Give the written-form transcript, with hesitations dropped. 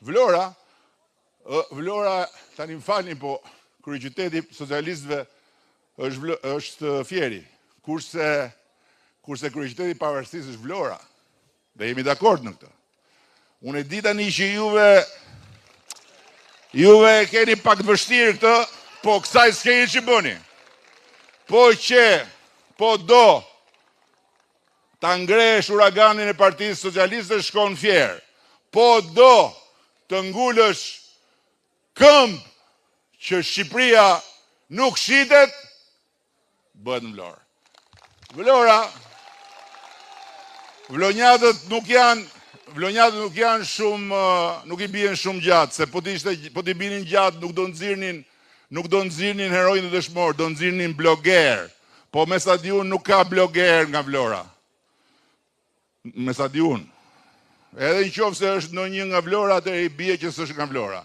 Vlora, tani më falni, po kryeqyteti socialistëve është Fieri, kurse kryeqyteti i pavarësisë është Vlora. Dhe jemi dakord në këtë. Unë e di tani që juve keni pak të vështirë këtë, po kësaj s'keni që bëni. Po do ta ngresh uraganin e Partisë Socialiste, shkon Fier. Po do të ngulësh këmbë që Shqipëria nuk shitet, bëhet në Vlorë. Vlonjatët nuk janë shumë, nuk I bien shumë gjatë, se po t'i binin gjatë nuk do nxirnin herojnë dhe dëshmorë, do nxirnin bloger. Po me sa di unë nuk ka bloger nga Vlora. Me sa di unë. Edhe në qoftë se është ndonjë nga Vlora, atëherë I bie që s'është nga Vlora.